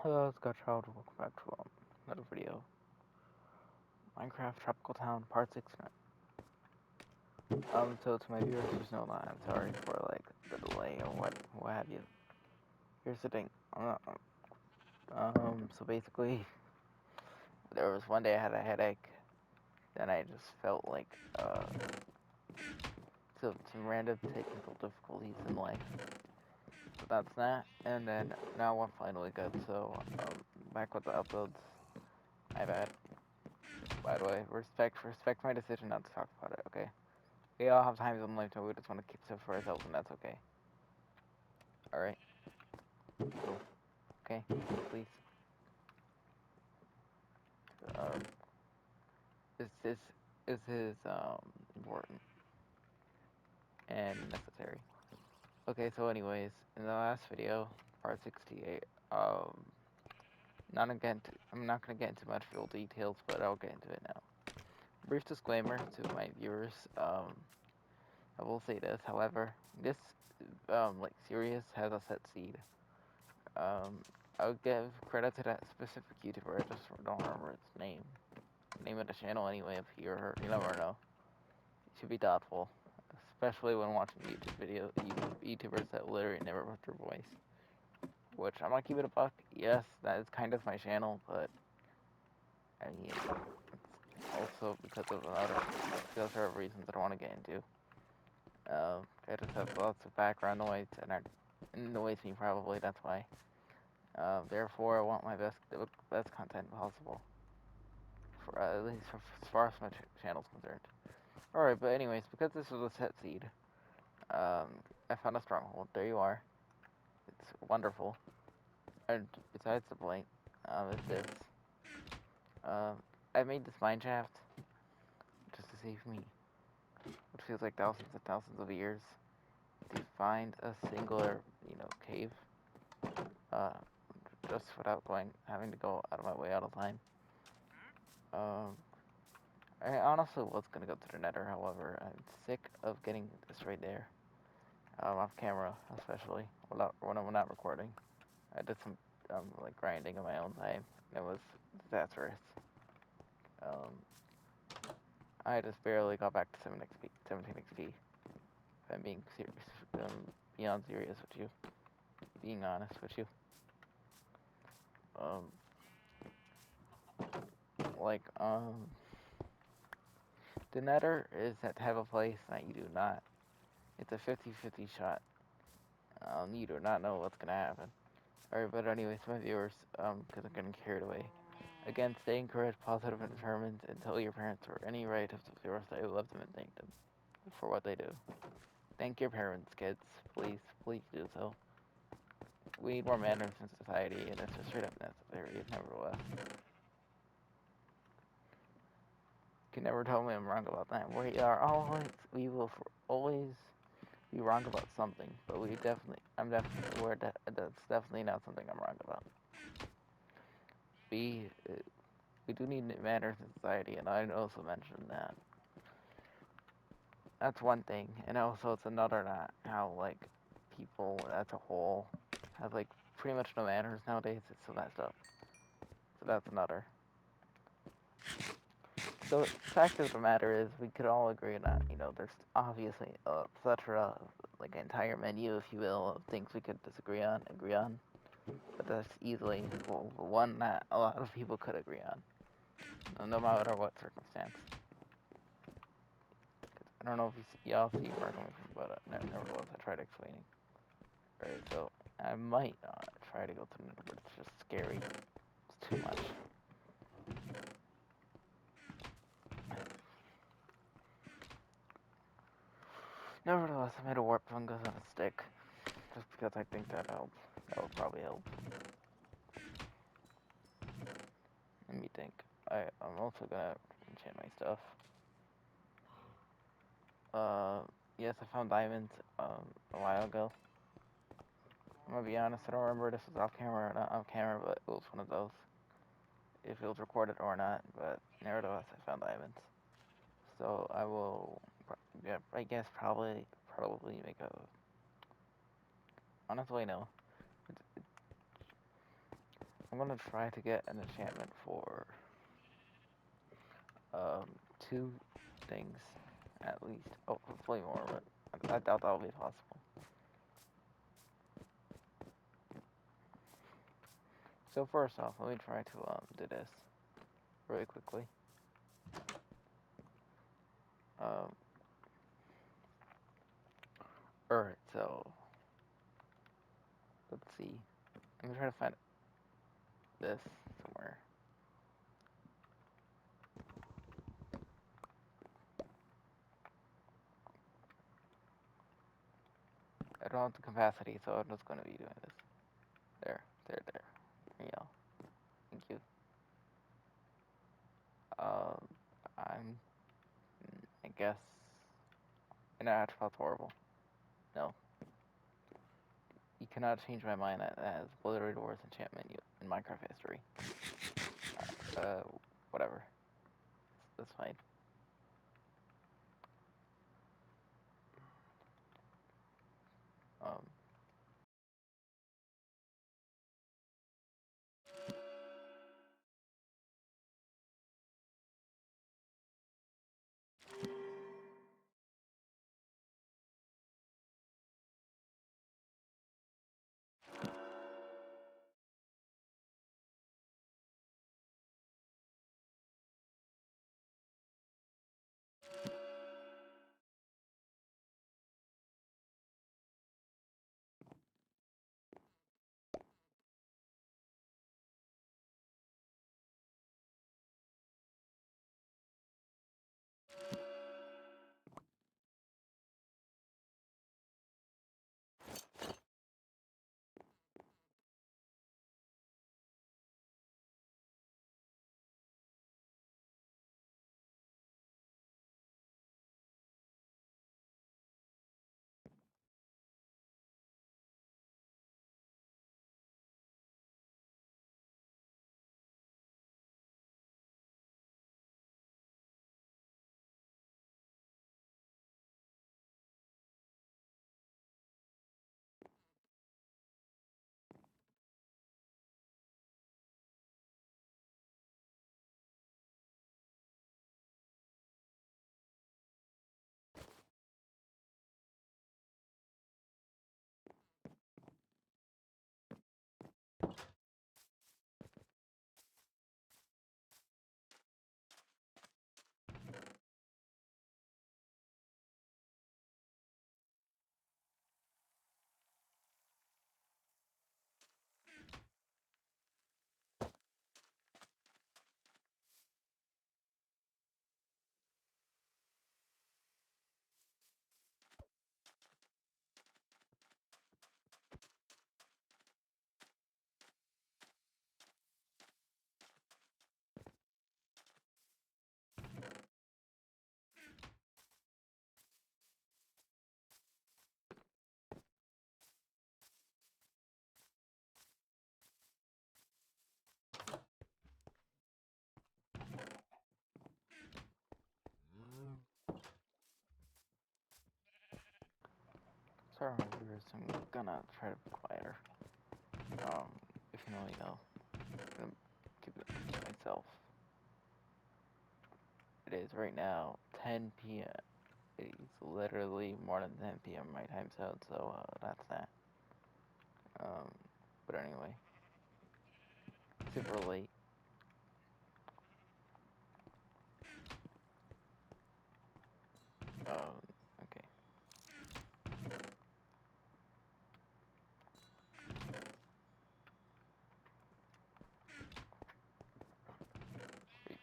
Hello, it's Godchild. Welcome back to another video. Minecraft Tropical Town Part 69. So to my viewers, there's no lie. I'm sorry for like the delay or what have you. Here's the thing. So basically, there was one day I had a headache. Then I just felt like some random technical difficulties in life. So that's that. And then now I'm finally good. So back with the uploads. My bad. By the way, respect my decision not to talk about it. Okay. We all have times in life where we just want to keep stuff for ourselves, and that's okay. Alright? Cool. Okay? Please. Um, this is, important and necessary. Okay, so anyways, in the last video, part 68, I'm not gonna get into much real details, but I'll get into it now. Brief disclaimer to my viewers, I will say this, however, this, series has a set seed. I'll give credit to that specific YouTuber, I just don't remember its name. Name of the channel anyway, if you heard, you never know. You should be thoughtful, especially when watching YouTubers that literally never put their voice. Which, I'm gonna keep it a buck, yes, that is kind of my channel, but, I mean, it's also because of other reasons I don't want to get into. I just have lots of background noise, and it annoys me probably, that's why. Therefore, I want my best content possible. For, at least as far as my channel's concerned. Alright, but anyways, because this was a set seed, I found a stronghold. There you are. It's wonderful. And besides the point, is this. I made this mine shaft just to save me what feels like thousands and thousands of years to find a singular, cave. Just without having to go out of my way all the time. I honestly was gonna go to the nether, however, I'm sick of getting this right there. Off camera, especially, when I'm not recording. I did some, grinding on my own time. It was disastrous. I just barely got back to 17 XP. If I'm being serious, beyond serious with you. Being honest with you. Like, the nether is that type of place that you do not. It's a 50-50 shot. You do not know what's gonna happen. Alright, but anyways, my viewers, because I'm getting carried away. Again, stay encouraged, positive, and determined, and tell your parents or any relatives of yours that you love them and thank them for what they do. Thank your parents, kids. Please, please do so. We need more manners in society, and it's just straight up necessary, nevertheless. You can never tell me I'm wrong about that. We will always be wrong about something, but I'm definitely aware that that's definitely not something I'm wrong about. We do need manners in society, and I also mentioned that. That's one thing, and also it's another that how people as a whole have pretty much no manners nowadays. It's so messed up. So that's another. So the fact of the matter is, we could all agree that there's obviously a plethora, entire menu, if you will, of things we could agree on, but that's easily one that a lot of people could agree on, no matter what circumstance. I don't know if y'all see where I'm coming from, but nevertheless, I tried explaining. Alright, so I might try to go through it, but it's just scary. It's too much. Nevertheless, I made a warp fungus on a stick, just because I think that helps. That would probably help. Let me think. I'm also gonna enchant my stuff. Yes, I found diamonds, a while ago. I'm gonna be honest, I don't remember if this was off camera or not off camera, but it was one of those. If it was recorded or not, but nevertheless, I found diamonds. So I will, yeah, I guess probably make honestly, no. I'm gonna try to get an enchantment for 2 things at least. Oh, hopefully more, but I doubt that'll be possible. So first off, let me try to do this really quickly. Alright, so let's see. I'm gonna try to find this somewhere. I don't have the capacity, so I'm just gonna be doing this. There. Yeah. Thank you. I'm, I guess, that's horrible. No. You cannot change my mind. That has literally the worst enchantment in Minecraft history. Whatever. That's fine. Um, sorry, my viewers. I'm gonna try to be quieter. If you know, you know. I'm gonna keep it to myself. It is right now 10 p.m. It's literally more than 10 p.m. my time zone, so that's that. But anyway, super late. Okay. Wait.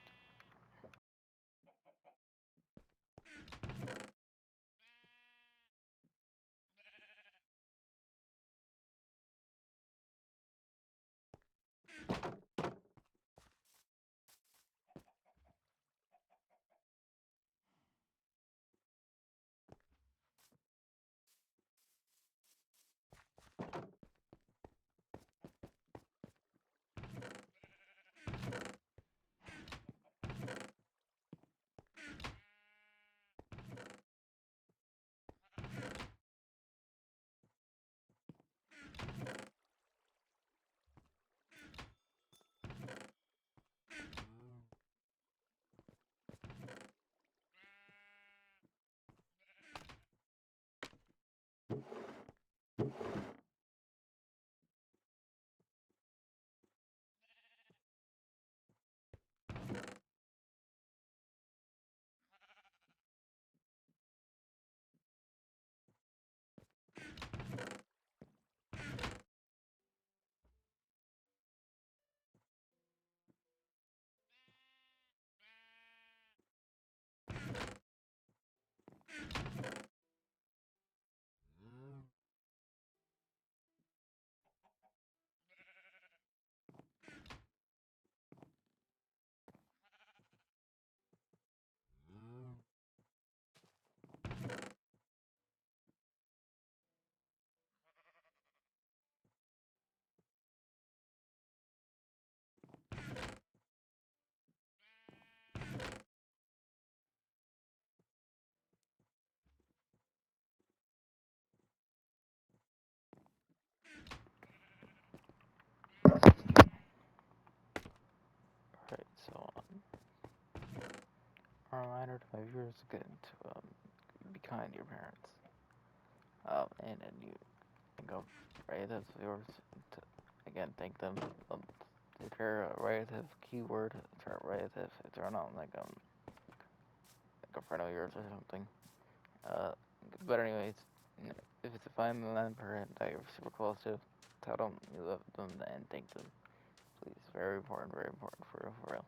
A reminder to my viewers again to be kind to your parents. And you think of relatives of yours to again thank them. If you're a relative, keyword if you're a relative, if they're not like a friend of yours or something. But anyways, if it's a family member that you're super close to, tell them you love them and thank them. Please, very important for real.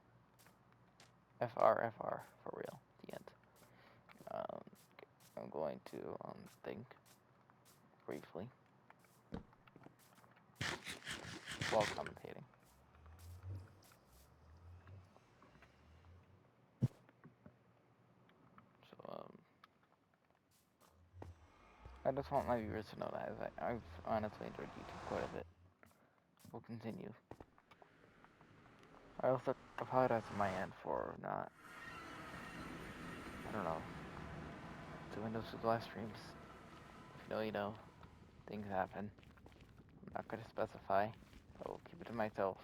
FR for real. The end. Um, I'm going to think briefly while commentating. So I just want my viewers to know that I've honestly enjoyed YouTube quite a bit. We'll continue. I also apologize on my end for not, I don't know, doing those live streams. If you know, you know, things happen. I'm not going to specify. I will keep it to myself.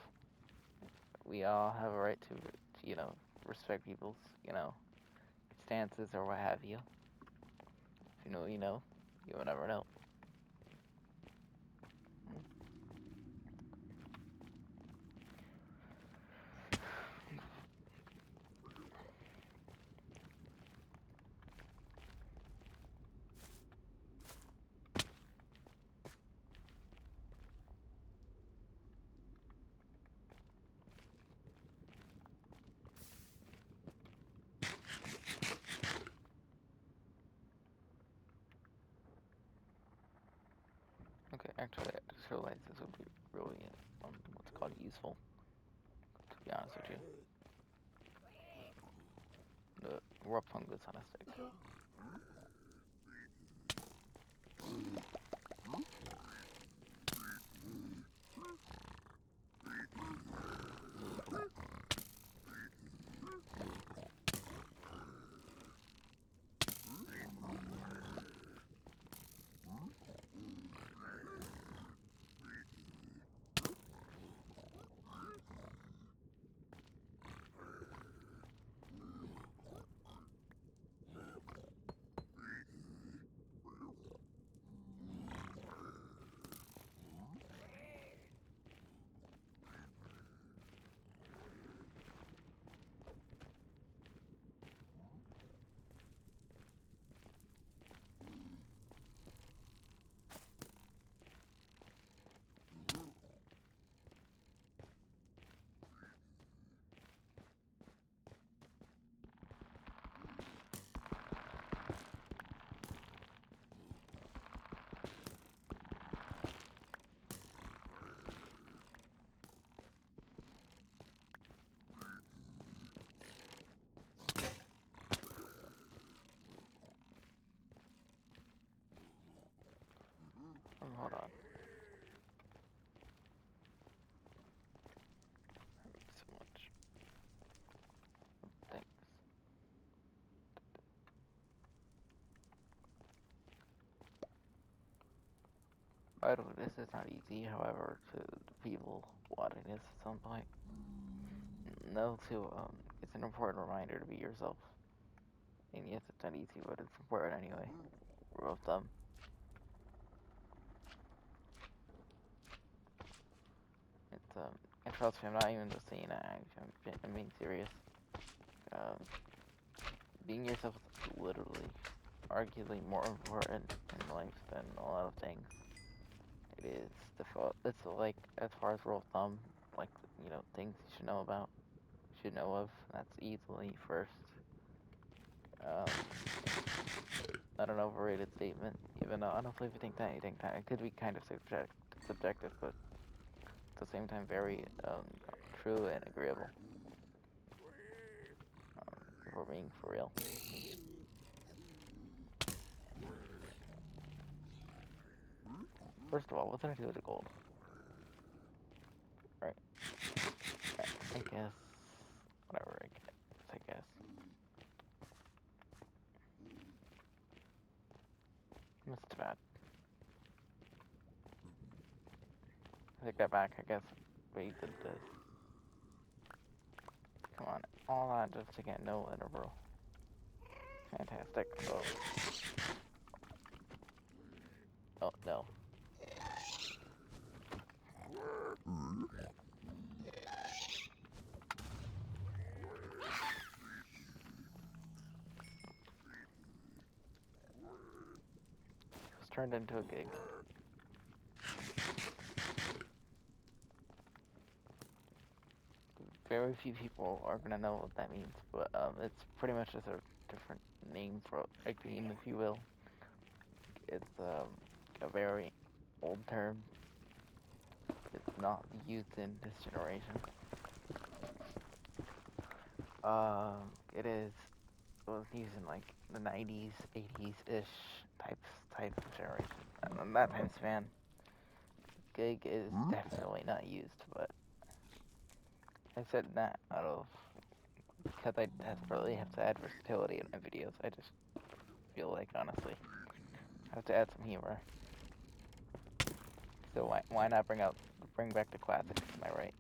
We all have a right to, you know, respect people's, you know, stances or what have you. If you know, you know. You will never know. Okay, actually, I just realized this would be really, what's called useful, to be honest with you. The raw fungus on a stick. Hold on. So much. Thanks. By the way, this is not easy, however, to the people watching this at some point. Know too, it's an important reminder to be yourself. And yes, it's not easy, but it's important anyway. Rule of thumb. It's, and trust me, I'm not even just saying that, I'm being serious. Um, being yourself is literally, arguably more important in life than a lot of things. It is it's like, as far as rule of thumb, like, you know, things you should know about, should know of, that's easily first. Not an overrated statement, even though honestly if you think that, it could be kind of subjective, but at the same time very true and agreeable. If we're being for real. First of all, what did I do with the gold? Right. I guess. Whatever, I guess. That's bad. I take that back, I guess. We did this. Come on, all that just to get no interval. Fantastic. Oh no. It was turned into a gig. Very few people are gonna know what that means, but it's pretty much just a different name for a game, if you will. It's a very old term. It's not used in this generation. It is. It was used in like the 90s, 80s ish type of generation. And that time span. Gig is definitely not used, but I said that out of because I desperately have to add versatility in my videos. I just feel like honestly I have to add some humor. So why not bring back the classics? Am I right?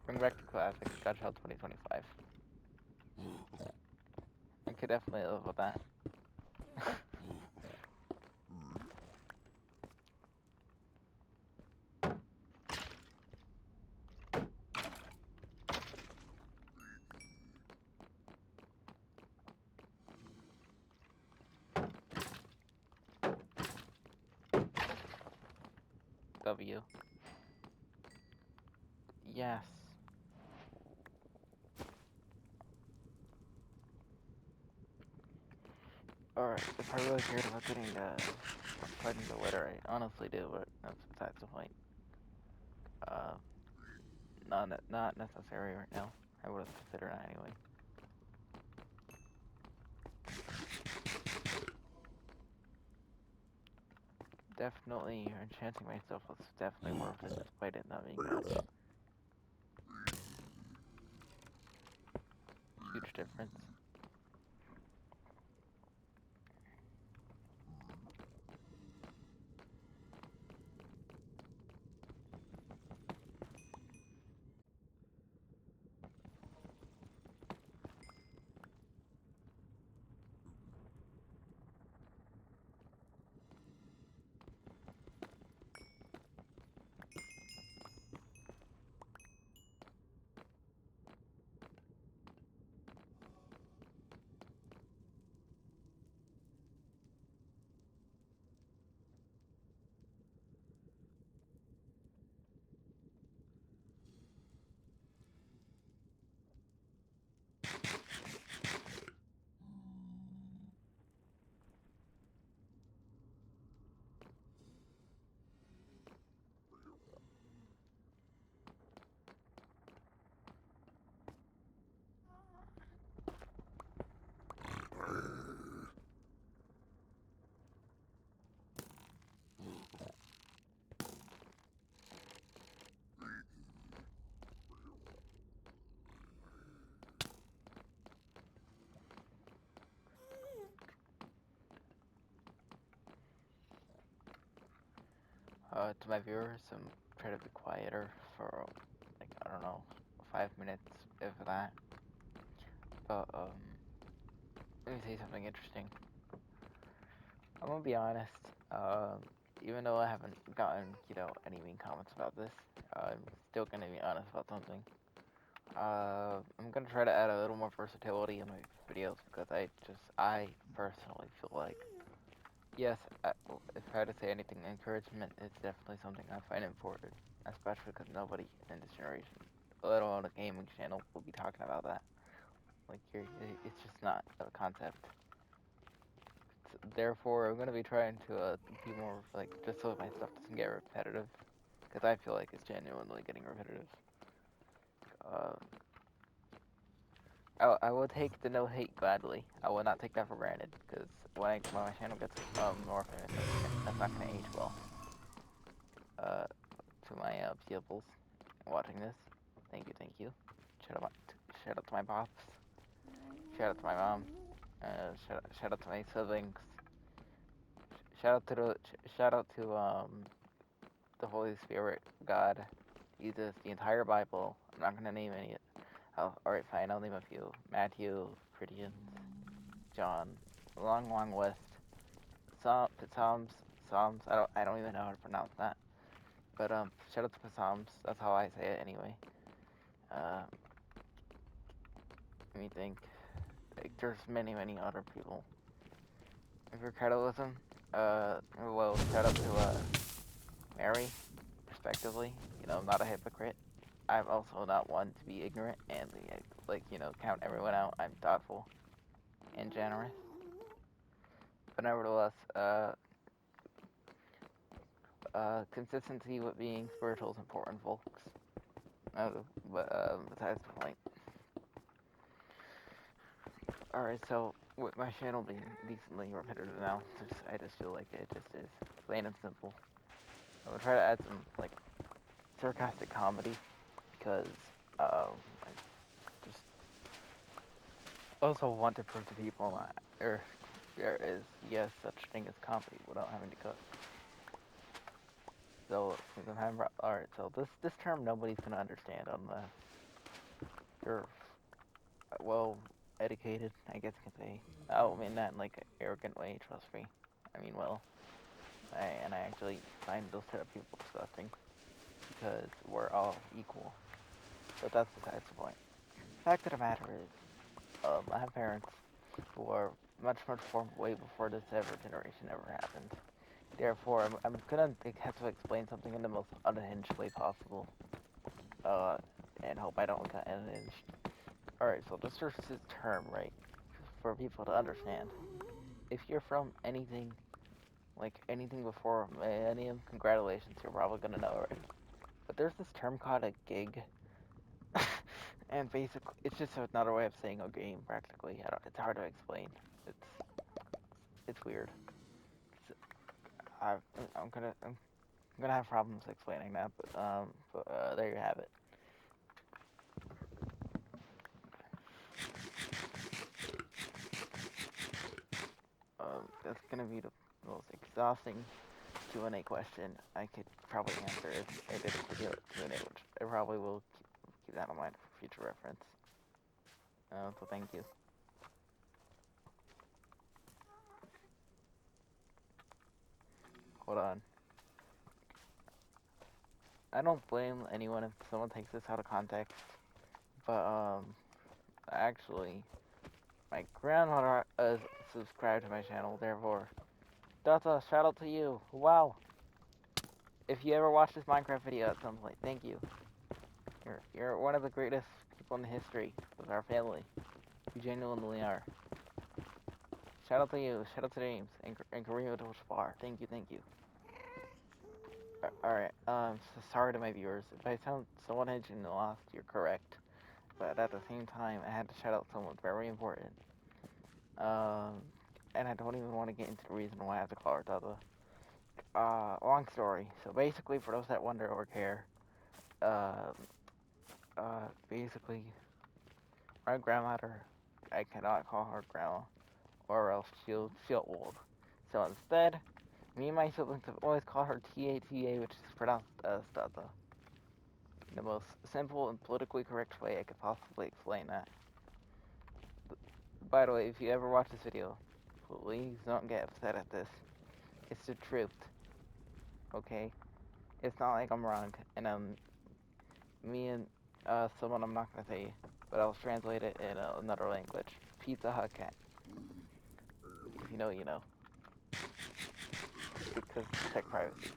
Bring back the classics. Godchild 2025. I could definitely live with that. W. Yes. Alright, if I really cared about getting fighting the litter, I honestly do, but that's besides the point. Not necessary right now. I would have considered that anyway. Definitely, enchanting myself was definitely worth it, despite it not being much. Huge difference. To my viewers, try to be quieter for, like, I don't know, 5 minutes, if that. But, let me say something interesting. I'm gonna be honest, even though I haven't gotten, any mean comments about this, I'm still gonna be honest about something. I'm gonna try to add a little more versatility in my videos because I personally feel like, yes, if I had to say anything, encouragement is definitely something I find important, especially because nobody in this generation, let alone a gaming channel, will be talking about that. Like, it's just not a concept. Therefore, I'm gonna be trying to be more like just so my stuff doesn't get repetitive, because I feel like it's genuinely getting repetitive. Uh, I will take the no hate gladly. I will not take that for granted, because when my channel gets more famous, that's not gonna age well. To my pupils watching this, thank you. Shout out to my pops. Shout out to my mom. Shout out to my siblings. Shout out to the Holy Spirit, God, uses the entire Bible. I'm not gonna name any. Alright, fine. I'll name a few: Matthew, Corinthians, John, long list. Psalms. I don't even know how to pronounce that. But shout out to Psalms. That's how I say it anyway. Uh, Let me think. Like, there's many other people. For capitalism, well, shout out to Mary, respectively. You know, I'm not a hypocrite. I'm also not one to be ignorant and like count everyone out. I'm thoughtful and generous. But nevertheless, consistency with being spiritual is important, folks. But besides the point. Alright, so with my channel being decently repetitive now, I just feel like it just is plain and simple. I'm gonna try to add some like sarcastic comedy because I just also want to prove to people that there is yes such thing as comedy without having to cook. So since I'm having alright, so this term nobody's gonna understand unless you're well educated, I guess you can say. I don't mean that in like an arrogant way, trust me. I mean well. I actually find those type of people disgusting because we're all equal. But that's besides the point. Fact of the matter is, I have parents who are much way before this generation ever happened. Therefore, I'm gonna have to explain something in the most unhinged way possible. And hope I don't get unhinged. Alright, so this is this term, right? For people to understand. If you're from anything, like anything before millennium, congratulations, you're probably gonna know already. But there's this term called a gig. And basically, it's just another way of saying a game, practically. It's hard to explain. It's weird. It's, I'm gonna have problems explaining that, but there you have it. That's gonna be the most exhausting Q&A question I could probably answer if I did a video Q&A, which I probably will keep that in mind for future reference. So thank you. Hold on. I don't blame anyone if someone takes this out of context, but actually, my grandmother subscribed to my channel, therefore, Dota, shout out to you. Wow. If you ever watch this Minecraft video at some point, thank you. You're one of the greatest people in history of our family. You genuinely are. Shout out to you. Shout out to James and Kareem Abdul-Jabbar. Thank you. Alright, so sorry to my viewers. If I sound somewhat edgy and lost, you're correct. But at the same time, I had to shout out someone very important. And I don't even want to get into the reason why I have to call her Dada. Long story. So basically, for those that wonder or care, basically, my grandmother, I cannot call her grandma, or else she'll feel old. So instead, me and my siblings have always called her Tata, which is pronounced as Dada. The most simple and politically correct way I could possibly explain that. By the way, if you ever watch this video, please don't get upset at this. It's the truth. Okay? It's not like I'm wrong, and me and someone I'm not gonna say, but I'll translate it in another language. Pizza Hut cat. If you know, you know. Because tech privacy.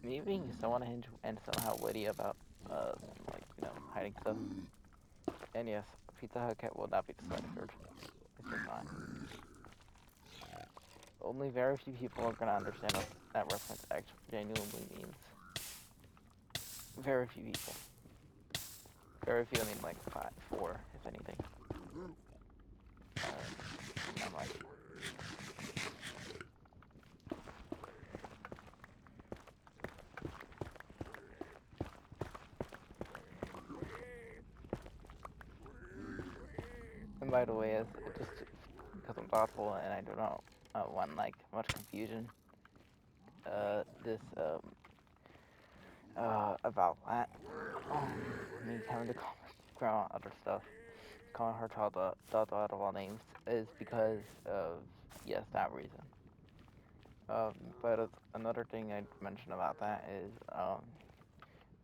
Me being so unhinged and somehow witty about, hiding stuff. And yes, Pizza Hut cat will not be deciphered. It's just not. Only very few people are gonna understand what that reference actually genuinely means. Very few people. Very few, I mean like 4, if anything. Not much. And by the way, just because I'm thoughtful and I do not want like much confusion, this about that. Me having to call out other stuff, calling her Dada out of all names, is because of, yes, that reason. But another thing I'd mention about that is,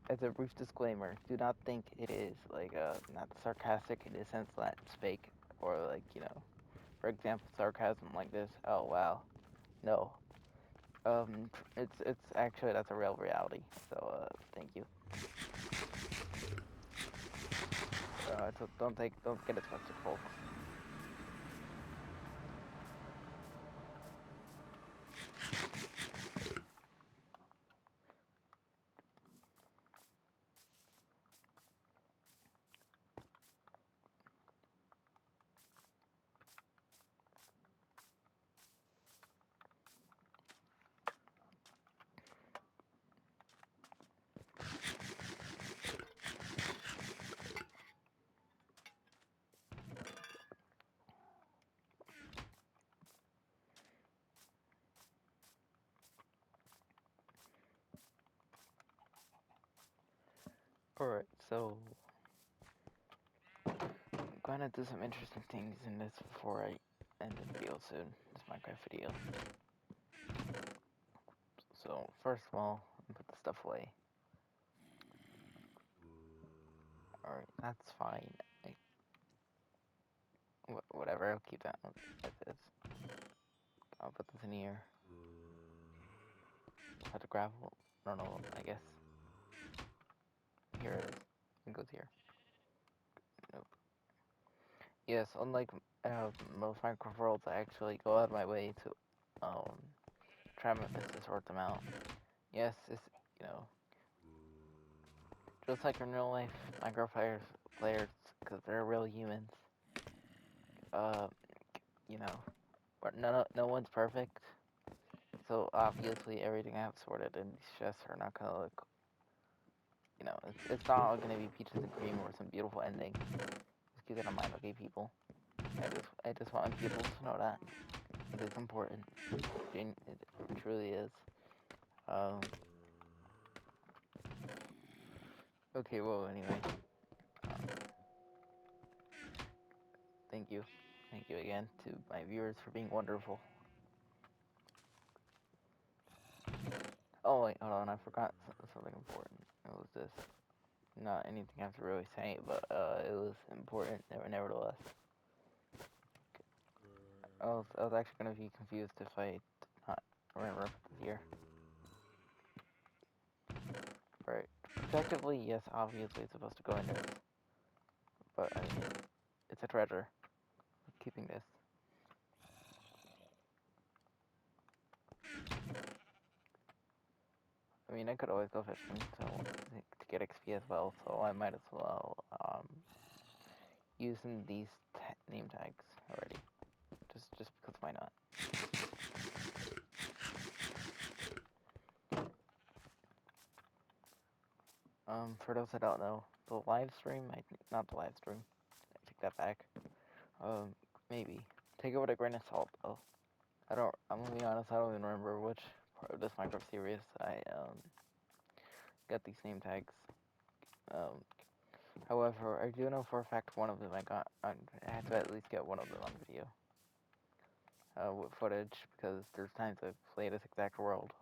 as a brief disclaimer, do not think it is, like, not sarcastic in the sense that it's fake, or, like, for example, sarcasm like this, oh, wow. No. It's actually, that's a real reality, so, thank you. So don't get it twisted, folks. Alright, so I'm gonna do some interesting things in this before I end the video soon, this Minecraft video. So, first of all, put the stuff away. Alright, that's fine. Whatever, I'll keep that as is. I'll put this in here. Put the gravel. No, I guess. Here it is. It goes here. Nope. Yes, unlike most Minecraft worlds, I actually go out of my way to try my best to sort them out. Yes, it's, just like in real life, Minecraft players, because they're real humans. Uh, but no one's perfect. So obviously everything I have sorted and these chests are not gonna look, it's not all gonna be peaches and cream or some beautiful ending. Just keep that in mind, okay, people. I just want people to know that it is important. It truly is. Okay, well, anyway. Thank you. Thank you again to my viewers for being wonderful. Oh, wait, hold on, I forgot something important. It was this. Not anything I have to really say, but it was important, nevertheless. I was actually going to be confused if I did not remember this here. Right. Objectively, yes, obviously it's supposed to go in this. But, I mean, it's a treasure. I'm keeping this. I mean, I could always go fishing to get XP as well, so I might as well use these name tags already. Just because why not? For those that don't know, the live stream, not the live stream, I take that back. Maybe. Take it with a grain of salt, though. I'm gonna be honest, I don't even remember which part of this Minecraft series I, got these name tags. However, I do know for a fact one of them I had to at least get one of them on video. With footage, because there's times I've played this exact world,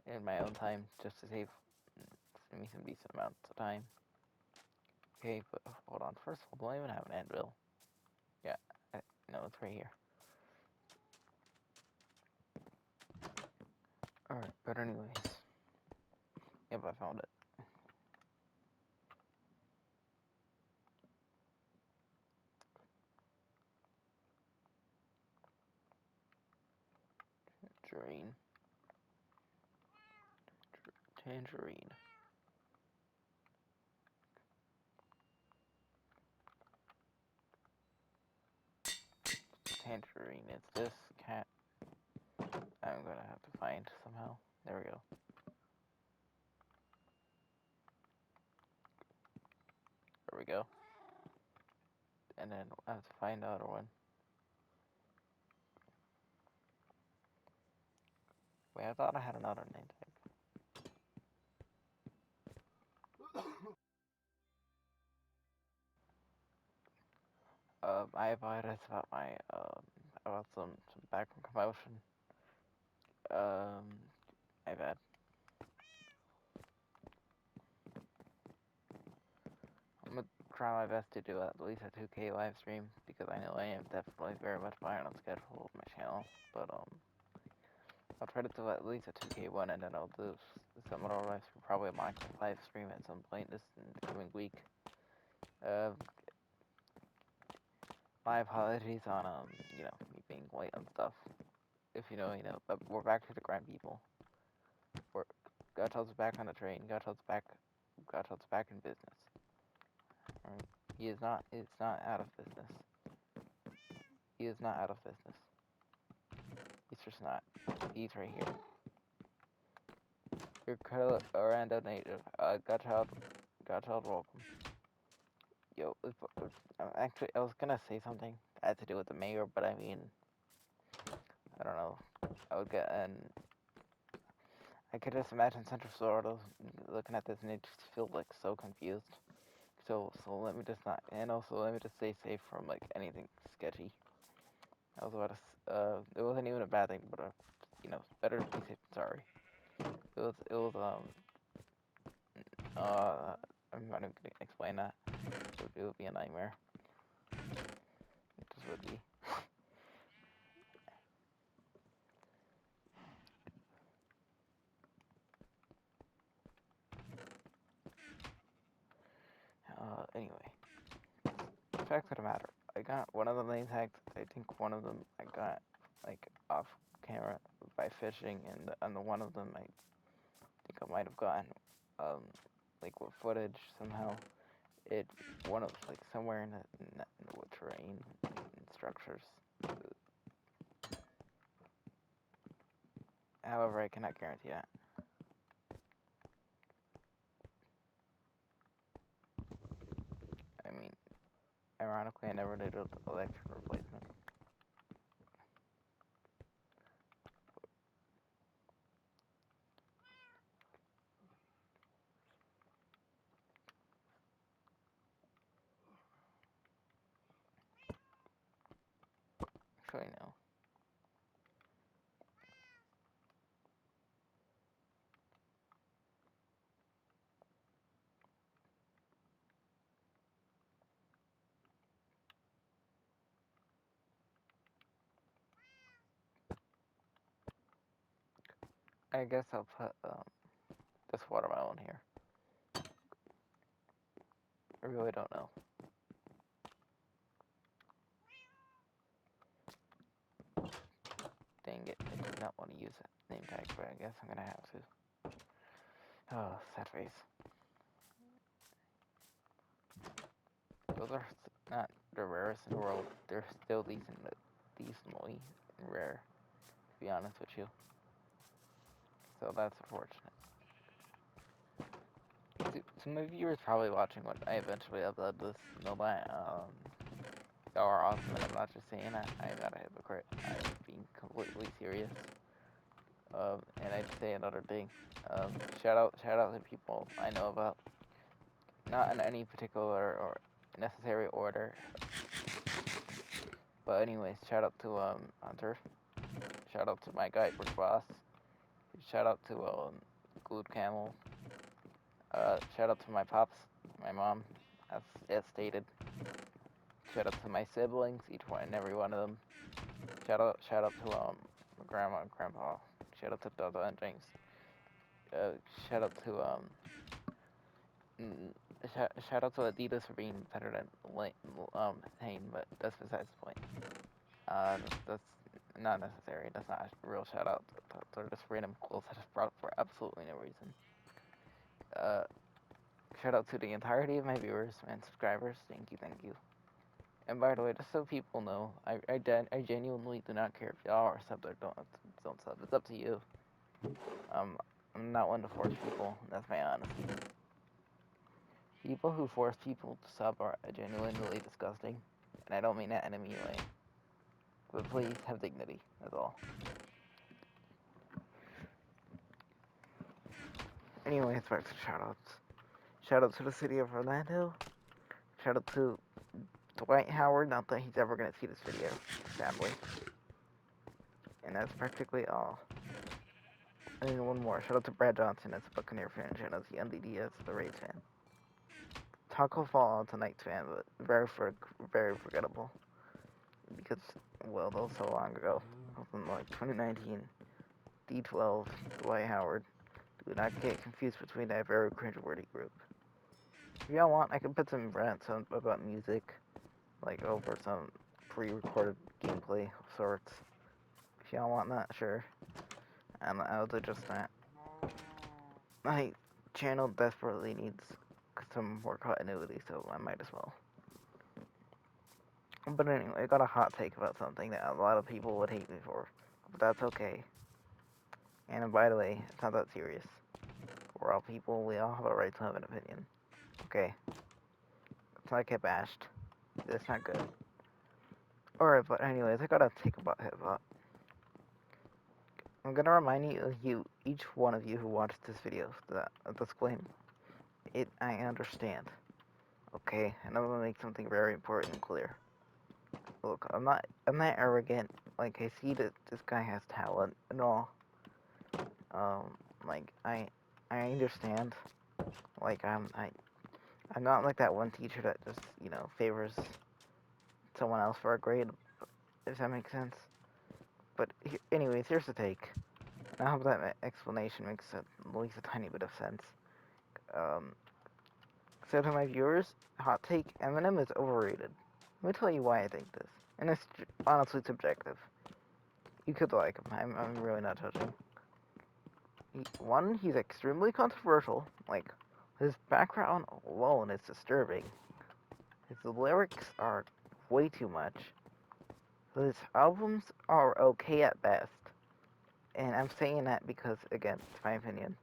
in my own time, just to save me some decent amounts of time. Okay, but hold on, first of all, do I even have an anvil? Yeah, no, it's right here. Alright, but anyways. Yep, I found it. Tangerine. Tangerine. Tangerine. It's this cat. I'm gonna have to find somehow. There we go. There we go. And then I have to find the other one. Wait, I thought I had another name tag. I apologize about my about some background commotion. My bad. I'm gonna try my best to do at least a 2K live stream because I know I am definitely very much behind on schedule with my channel. But I'll try to do at least a 2K one, and then I'll do some other live stream, probably a Minecraft live stream at some point this coming week. My apologies on me being late and stuff. If you know, but we're back to the grind, people. We're Gotchald's back on the train. Gotchald's back in business. Alright. He is not out of business. He is not out of business. He's just not. He's right here. You're Orlando native. Gotchald, welcome. Yo, actually, I was gonna say something that had to do with the mayor, but I mean, I don't know. I could just imagine Central Florida looking at this and it just feels like so confused. So let me just not, and also let me just stay safe from like anything sketchy. I was about to, it wasn't even a bad thing, but better to be safe than sorry. It was I'm not even gonna explain that. It would be a nightmare. It just would be. Anyway, the fact of the matter, I got one of the name tags. I think one of them I got like off camera by fishing, and the one of them I think I might have gotten like with footage somehow. It one of like somewhere in the terrain and structures. However, I cannot guarantee that. I mean, ironically, I never did an electric replacement. Actually, no. I guess I'll put this watermelon here. I really don't know. Dang it, I did not want to use that name tag, but I guess I'm gonna have to. Oh, sad face. Those are not the rarest in the world. They're still decently rare, to be honest with you. So that's unfortunate. Some of you are probably watching when I eventually upload this. Know that y'all are awesome, and I'm not just saying that. I'm not a hypocrite. I'm being completely serious. And I'd say another thing. Shout out to people I know about. Not in any particular or necessary order. But anyways, shout out to Hunter. Shout out to my guy Brick Boss. Shout out to Glued Camel. Shout out to my pops, my mom, as stated. Shout out to my siblings, each one and every one of them. Shout out to my grandma and grandpa. Shout out to Dada and James. Shout out to shout out to Adidas for being better than Hain, but that's besides the point. That's not necessary. That's not a real shout out. They're just random quotes I just brought up for absolutely no reason. Shout out to the entirety of my viewers and subscribers. Thank you. And by the way, just so people know, I genuinely do not care if y'all are subbed or don't sub. It's up to you. I'm not one to force people. That's my honesty. People who force people to sub are genuinely disgusting, and I don't mean that in a mean way. But please have dignity. That's all. Anyways, back to shoutouts. Shout out to the city of Orlando. Shout out to Dwight Howard, not that he's ever gonna see this video, sadly. And that's practically all. And then one more. Shout out to Brad Johnson as a Buccaneer fan. Shout out to MDD as the Rays fan. Taco Fallout's a Knights fan, but very forgettable. Because, well, that was so long ago. Something like 2019. D12, Dwight Howard. Do not get confused between that very cringeworthy group. If y'all want, I can put some rants about music, like over some pre-recorded gameplay of sorts. If y'all want that, sure. And I'll do just that. My channel desperately needs some more continuity, so I might as well. But anyway, I got a hot take about something that a lot of people would hate me for. But that's okay. And by the way, it's not that serious. We're all people, we all have a right to have an opinion. Okay. It's not get bashed. That's not good. Alright, but anyways, I got a take about hip-hop. I'm gonna remind each one of you who watched this video, that disclaimer. I understand. Okay, and I'm gonna make something very important and clear. Look, I'm not arrogant. Like, I see that this guy has talent and all. Like, I understand. Like, I'm not like that one teacher that just, favors someone else for a grade, if that makes sense. But, anyways, here's the take. I hope that explanation makes at least a tiny bit of sense. So to my viewers, hot take, Eminem is overrated. Let me tell you why I think this. And it's honestly subjective. You could like him. I'm really not judging. One, he's extremely controversial. Like, his background alone is disturbing. His lyrics are way too much. His albums are okay at best. And I'm saying that because, again, it's my opinion.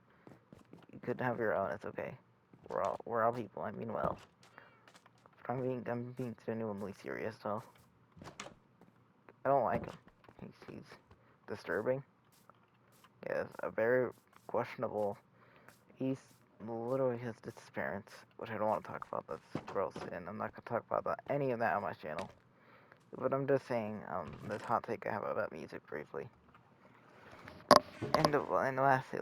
You could have your own, it's okay. We're all people, I mean well. But I'm being genuinely serious though. I don't like him. He's disturbing. He has a very questionable. He's literally his disappearance, which I don't want to talk about. That's gross, and I'm not gonna talk about any of that on my channel. But I'm just saying, this hot take I have about music briefly. And lastly,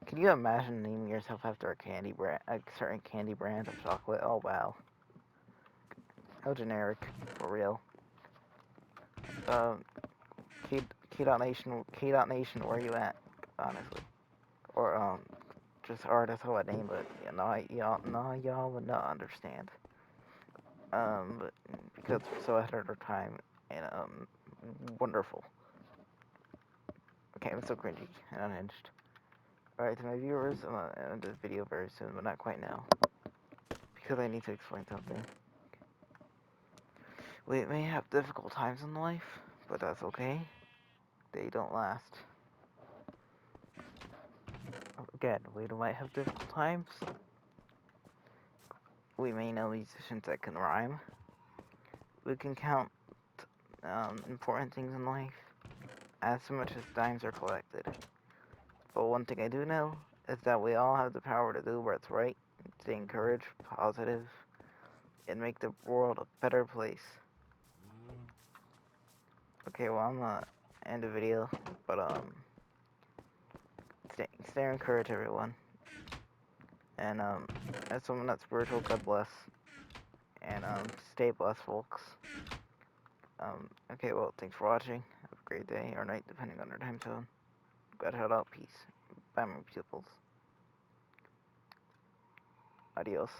can you imagine naming yourself after a certain candy brand of chocolate? Oh wow. How generic, for real. K.Nation, where you at? Honestly. Or, just artist, how I name it. Y'all would not understand. But because we're so ahead of our time, and, wonderful. Okay, I'm so cringy and unhinged. Alright, to my viewers, I'm gonna end this video very soon, but not quite now. Because I need to explain something. We may have difficult times in life, but that's okay. They don't last. Again, we might have difficult times. We may know musicians that can rhyme. We can count important things in life as much as dimes are collected. But one thing I do know is that we all have the power to do what's right, stay encouraged, positive, and make the world a better place. Okay, well, I'm gonna end the video, but stay encouraged, everyone. And as someone that's spiritual, God bless. And stay blessed, folks. Okay, well, thanks for watching. Have a great day or night, depending on your time zone. God help out, peace. Bye, my pupils. Adios.